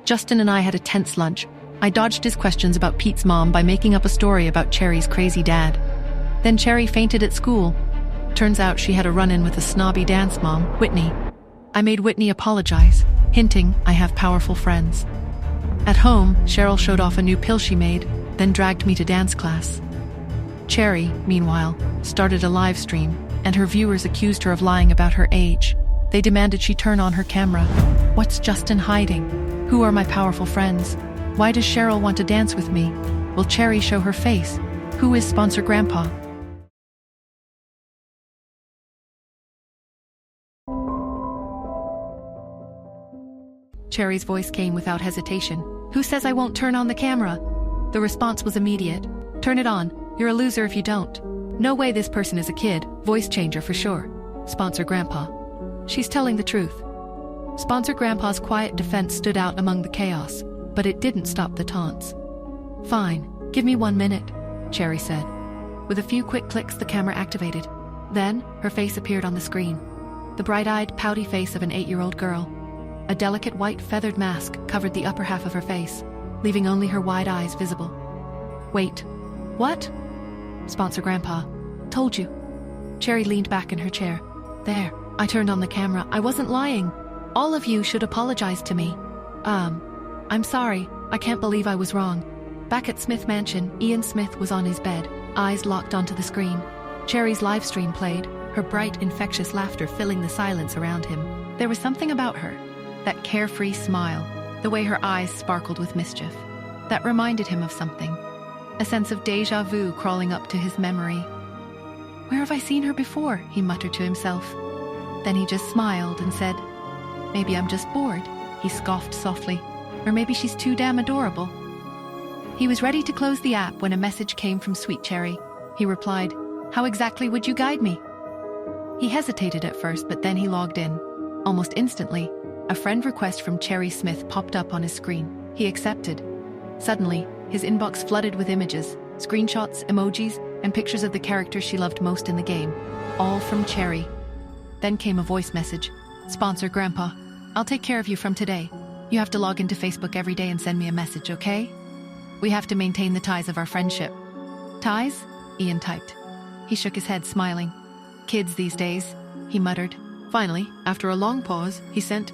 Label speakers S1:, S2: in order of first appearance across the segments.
S1: Justin and I had a tense lunch. I dodged his questions about Pete's mom by making up a story about Cherry's crazy dad. Then Cherry fainted at school. Turns out she had a run-in with a snobby dance mom, Whitney. I made Whitney apologize, hinting I have powerful friends. At home, Sheril showed off a new pill she made, then dragged me to dance class. Cherry, meanwhile, started a live stream, and her viewers accused her of lying about her age. They demanded she turn on her camera. What's Justin hiding? Who are my powerful friends? Why does Sheril want to dance with me? Will Cherry show her face? Who is sponsor Grandpa? Cherry's voice came without hesitation. Who says I won't turn on the camera? The response was immediate. Turn it on. You're a loser if you don't. No way this person is a kid. Voice changer for sure. Sponsor Grandpa. She's telling the truth. Sponsor Grandpa's quiet defense stood out among the chaos, but it didn't stop the taunts. Fine, give me 1 minute, Cherry said. With a few quick clicks, the camera activated. Then, her face appeared on the screen. The bright-eyed, pouty face of an 8-year-old girl. A delicate white feathered mask covered the upper half of her face, leaving only her wide eyes visible. Wait, what? Sponsor Grandpa. Told you. Cherry leaned back in her chair. There, I turned on the camera. I wasn't lying. All of you should apologize to me. I'm sorry. I can't believe I was wrong. Back at Smith Mansion, Ian Smith was on his bed, eyes locked onto the screen. Cherry's live stream played, her bright, infectious laughter filling the silence around him. There was something about her, that carefree smile, the way her eyes sparkled with mischief, that reminded him of something. A sense of déjà vu crawling up to his memory. Where have I seen her before? He muttered to himself. Then he just smiled and said, maybe I'm just bored. He scoffed softly. Or maybe she's too damn adorable. He was ready to close the app when a message came from Sweet Cherry. He replied, how exactly would you guide me? He hesitated at first, but then he logged in. Almost instantly, a friend request from Cherry Smith popped up on his screen. He accepted. Suddenly, his inbox flooded with images, screenshots, emojis, and pictures of the characters she loved most in the game. All from Cherry. Then came a voice message. Sponsor Grandpa. I'll take care of you from today. You have to log into Facebook every day and send me a message, okay? We have to maintain the ties of our friendship. Ties? Ian typed. He shook his head, smiling. Kids these days, he muttered. Finally, after a long pause, he sent.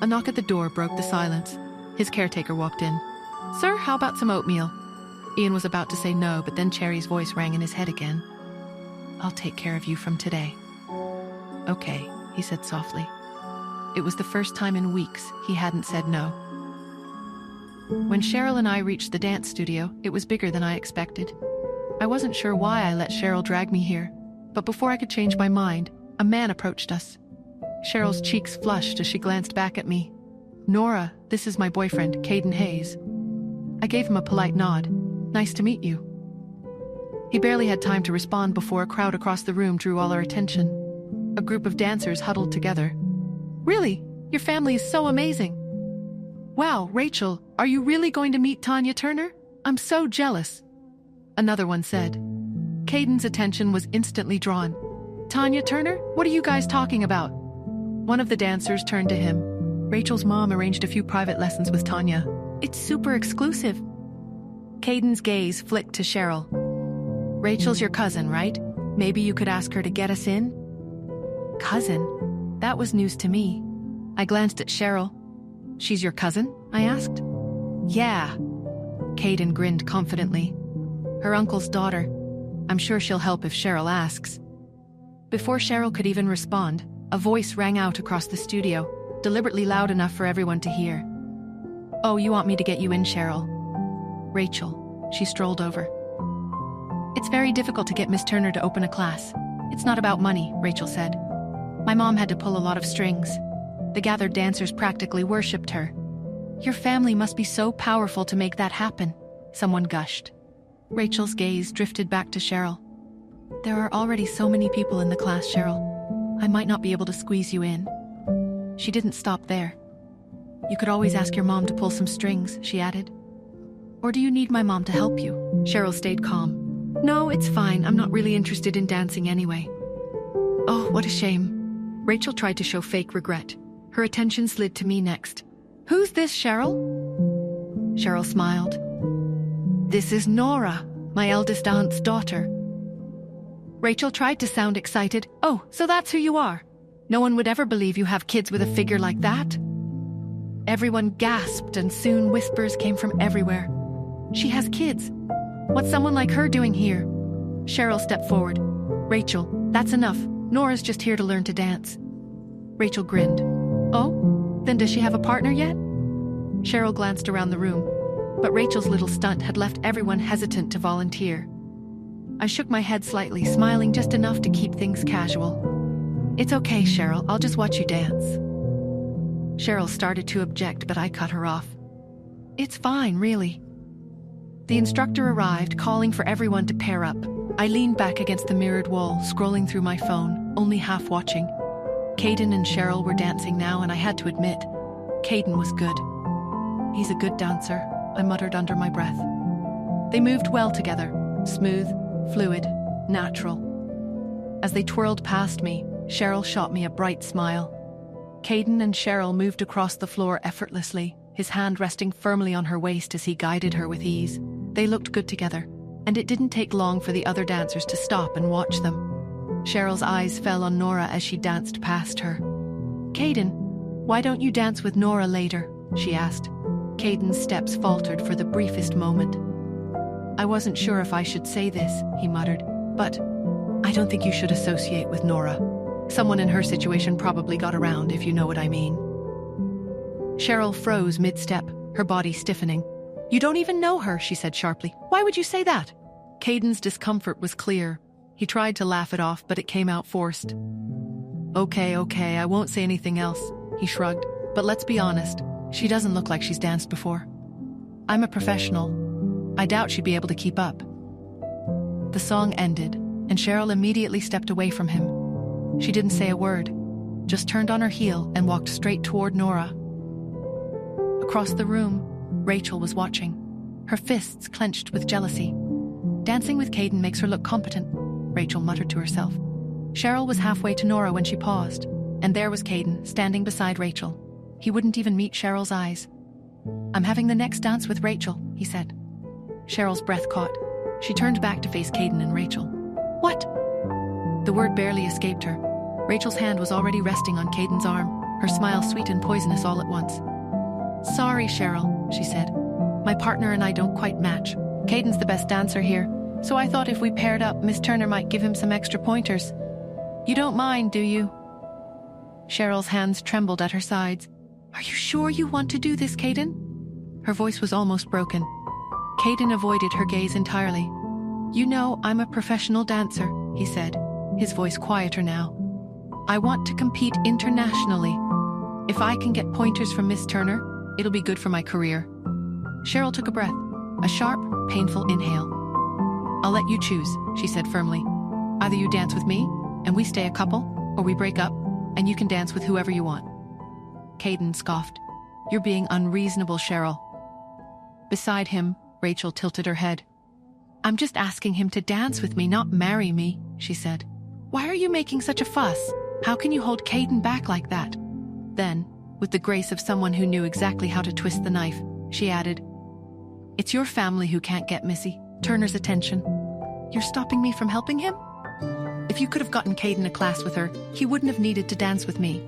S1: A knock at the door broke the silence. His caretaker walked in. Sir, how about some oatmeal? Ian was about to say no, but then Cherry's voice rang in his head again. I'll take care of you from today. Okay, he said softly. It was the first time in weeks he hadn't said no. When Sheril and I reached the dance studio, it was bigger than I expected. I wasn't sure why I let Sheril drag me here, but before I could change my mind, a man approached us. Sheril's cheeks flushed as she glanced back at me. Nora, this is my boyfriend, Caden Hayes. I gave him a polite nod. Nice to meet you. He barely had time to respond before a crowd across the room drew all our attention. A group of dancers huddled together. Really? Your family is so amazing. Wow, Rachel, are you really going to meet Tanya Turner? I'm so jealous. Another one said. Caden's attention was instantly drawn. Tanya Turner? What are you guys talking about? One of the dancers turned to him. Rachel's mom arranged a few private lessons with Tanya. It's super exclusive. Caden's gaze flicked to Sheril. Rachel's your cousin, right? Maybe you could ask her to get us in? Cousin? That was news to me. I glanced at Sheril. She's your cousin? I asked. Yeah. Caden grinned confidently. Her uncle's daughter. I'm sure she'll help if Sheril asks. Before Sheril could even respond, a voice rang out across the studio, deliberately loud enough for everyone to hear. Oh, you want me to get you in, Sheril? Rachel. She strolled over. It's very difficult to get Miss Turner to open a class. It's not about money, Rachel said. My mom had to pull a lot of strings. The gathered dancers practically worshipped her. Your family must be so powerful to make that happen, someone gushed. Rachel's gaze drifted back to Sheril. There are already so many people in the class, Sheril. I might not be able to squeeze you in. She didn't stop there. You could always ask your mom to pull some strings, she added. Or do you need my mom to help you? Sheril stayed calm. No, it's fine. I'm not really interested in dancing anyway. Oh, what a shame. Rachel tried to show fake regret. Her attention slid to me next. Who's this, Sheril? Sheril smiled. This is Nora, my eldest aunt's daughter. Rachel tried to sound excited. Oh, so that's who you are. No one would ever believe you have kids with a figure like that. Everyone gasped, and soon whispers came from everywhere. She has kids. What's someone like her doing here? Sheril stepped forward. Rachel, that's enough. Nora's just here to learn to dance. Rachel grinned. Oh, then does she have a partner yet? Sheril glanced around the room, but Rachel's little stunt had left everyone hesitant to volunteer. I shook my head slightly, smiling just enough to keep things casual. It's okay, Sheril, I'll just watch you dance. Sheril started to object, but I cut her off. It's fine, really. The instructor arrived, calling for everyone to pair up. I leaned back against the mirrored wall, scrolling through my phone, only half watching. Caden and Sheril were dancing now, and I had to admit, Caden was good. He's a good dancer, I muttered under my breath. They moved well together, smooth, fluid, natural. As they twirled past me, Sheril shot me a bright smile. Caden and Sheril moved across the floor effortlessly, his hand resting firmly on her waist as he guided her with ease. They looked good together, and it didn't take long for the other dancers to stop and watch them. Sheril's eyes fell on Nora as she danced past her. Caden, why don't you dance with Nora later? She asked. Caden's steps faltered for the briefest moment. I wasn't sure if I should say this, he muttered, but I don't think you should associate with Nora. Someone in her situation probably got around, if you know what I mean. Sheril froze mid-step, her body stiffening. You don't even know her, she said sharply. Why would you say that? Caden's discomfort was clear. He tried to laugh it off, but it came out forced. Okay, I won't say anything else, he shrugged. But let's be honest, she doesn't look like she's danced before. I'm a professional. I doubt she'd be able to keep up. The song ended, and Sheril immediately stepped away from him. She didn't say a word, just turned on her heel and walked straight toward Nora. Across the room, Rachel was watching, her fists clenched with jealousy. Dancing with Caden makes her look competent, Rachel muttered to herself. Sheril was halfway to Nora when she paused, and there was Caden, standing beside Rachel. He wouldn't even meet Sheril's eyes. I'm having the next dance with Rachel, he said. Sheril's breath caught. She turned back to face Caden and Rachel. What? The word barely escaped her. Rachel's hand was already resting on Caden's arm, her smile sweet and poisonous all at once. Sorry, Sheril, she said. My partner and I don't quite match. Caden's the best dancer here, so I thought if we paired up, Miss Turner might give him some extra pointers. You don't mind, do you? Sheril's hands trembled at her sides. Are you sure you want to do this, Caden? Her voice was almost broken. Caden avoided her gaze entirely. You know, I'm a professional dancer, he said, his voice quieter now. I want to compete internationally. If I can get pointers from Miss Turner, it'll be good for my career. Sheril took a breath, a sharp, painful inhale. I'll let you choose, she said firmly. Either you dance with me, and we stay a couple, or we break up, and you can dance with whoever you want. Caden scoffed. You're being unreasonable, Sheril. Beside him, Rachel tilted her head. I'm just asking him to dance with me, not marry me, she said. Why are you making such a fuss? How can you hold Caden back like that? Then, with the grace of someone who knew exactly how to twist the knife, she added, It's your family who can't get Missy Turner's attention. You're stopping me from helping him? If you could have gotten Caden a class with her, he wouldn't have needed to dance with me.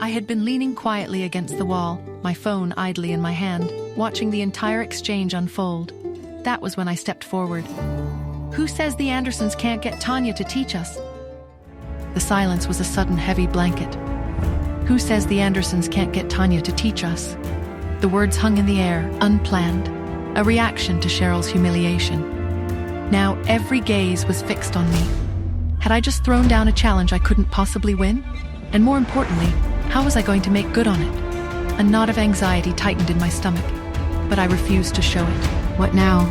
S1: I had been leaning quietly against the wall, my phone idly in my hand, watching the entire exchange unfold. That was when I stepped forward. Who says the Andersons can't get Tanya to teach us? The silence was a sudden heavy blanket. Who says the Andersons can't get Tanya to teach us? The words hung in the air, unplanned, a reaction to Sheril's humiliation. Now every gaze was fixed on me. Had I just thrown down a challenge I couldn't possibly win? And more importantly, how was I going to make good on it? A knot of anxiety tightened in my stomach, but I refused to show it. What now?